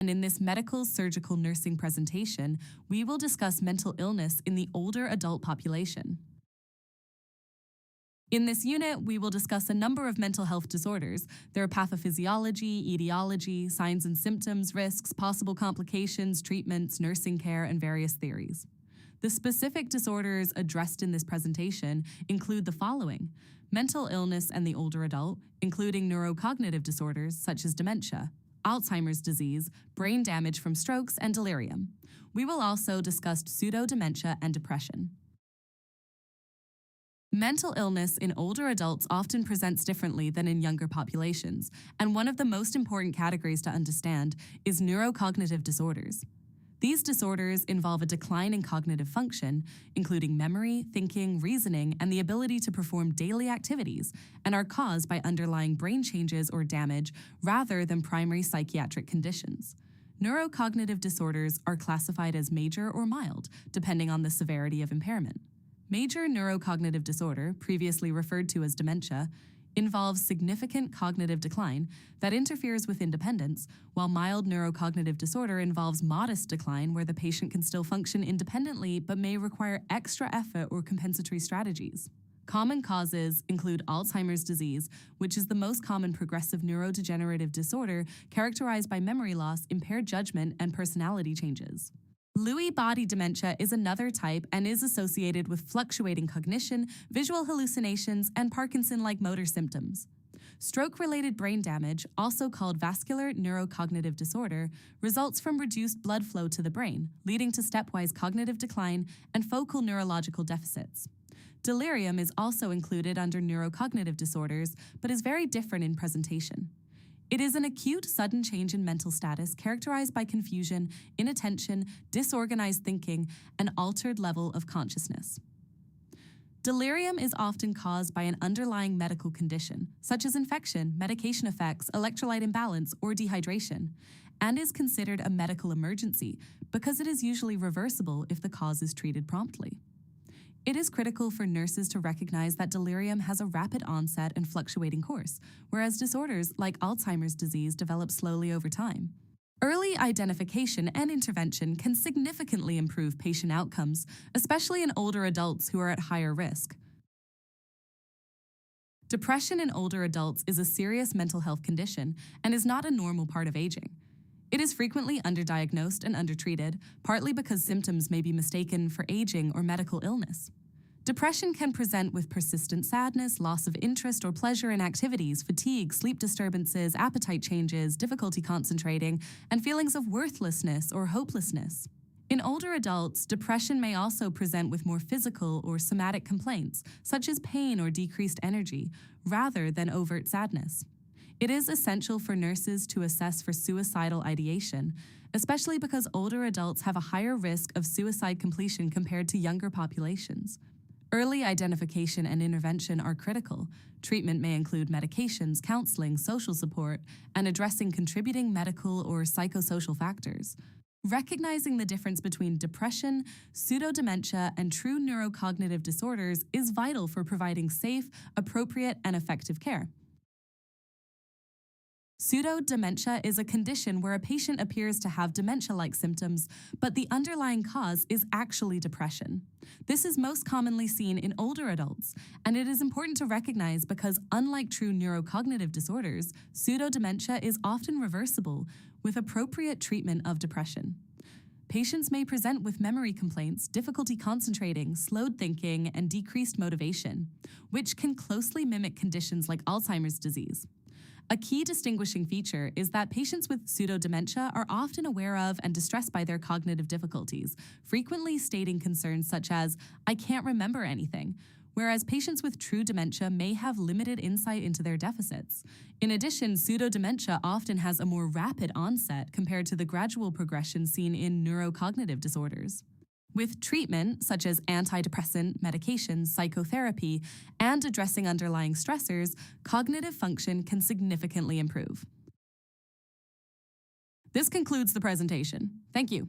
And in this medical surgical nursing presentation, we will discuss mental illness in the older adult population. In this unit, we will discuss a number of mental health disorders, their pathophysiology, etiology, signs and symptoms, risks, possible complications, treatments, nursing care, and various theories. The specific disorders addressed in this presentation include the following: mental illness and the older adult, including neurocognitive disorders such as dementia, Alzheimer's disease, brain damage from strokes, and delirium. We will also discuss pseudodementia and depression. Mental illness in older adults often presents differently than in younger populations, and one of the most important categories to understand is neurocognitive disorders. These disorders involve a decline in cognitive function, including memory, thinking, reasoning, and the ability to perform daily activities, and are caused by underlying brain changes or damage rather than primary psychiatric conditions. Neurocognitive disorders are classified as major or mild, depending on the severity of impairment. Major neurocognitive disorder, previously referred to as dementia, involves significant cognitive decline that interferes with independence, while mild neurocognitive disorder involves modest decline where the patient can still function independently but may require extra effort or compensatory strategies. Common causes include Alzheimer's disease, which is the most common progressive neurodegenerative disorder characterized by memory loss, impaired judgment, and personality changes. Lewy body dementia is another type and is associated with fluctuating cognition, visual hallucinations, and Parkinson-like motor symptoms. Stroke-related brain damage, also called vascular neurocognitive disorder, results from reduced blood flow to the brain, leading to stepwise cognitive decline and focal neurological deficits. Delirium is also included under neurocognitive disorders, but is very different in presentation. It is an acute, sudden change in mental status characterized by confusion, inattention, disorganized thinking, and altered level of consciousness. Delirium is often caused by an underlying medical condition, such as infection, medication effects, electrolyte imbalance, or dehydration, and is considered a medical emergency because it is usually reversible if the cause is treated promptly. It is critical for nurses to recognize that delirium has a rapid onset and fluctuating course, whereas disorders like Alzheimer's disease develop slowly over time. Early identification and intervention can significantly improve patient outcomes, especially in older adults who are at higher risk. Depression in older adults is a serious mental health condition and is not a normal part of aging. It is frequently underdiagnosed and undertreated, partly because symptoms may be mistaken for aging or medical illness. Depression can present with persistent sadness, loss of interest or pleasure in activities, fatigue, sleep disturbances, appetite changes, difficulty concentrating, and feelings of worthlessness or hopelessness. In older adults, depression may also present with more physical or somatic complaints, such as pain or decreased energy, rather than overt sadness. It is essential for nurses to assess for suicidal ideation, especially because older adults have a higher risk of suicide completion compared to younger populations. Early identification and intervention are critical. Treatment may include medications, counseling, social support, and addressing contributing medical or psychosocial factors. Recognizing the difference between depression, pseudodementia, and true neurocognitive disorders is vital for providing safe, appropriate, and effective care. Pseudodementia is a condition where a patient appears to have dementia-like symptoms, but the underlying cause is actually depression. This is most commonly seen in older adults, and it is important to recognize because, unlike true neurocognitive disorders, pseudodementia is often reversible with appropriate treatment of depression. Patients may present with memory complaints, difficulty concentrating, slowed thinking, and decreased motivation, which can closely mimic conditions like Alzheimer's disease. A key distinguishing feature is that patients with pseudodementia are often aware of and distressed by their cognitive difficulties, frequently stating concerns such as, "I can't remember anything," whereas patients with true dementia may have limited insight into their deficits. In addition, pseudodementia often has a more rapid onset compared to the gradual progression seen in neurocognitive disorders. With treatment, such as antidepressant medications, psychotherapy, and addressing underlying stressors, cognitive function can significantly improve. This concludes the presentation. Thank you.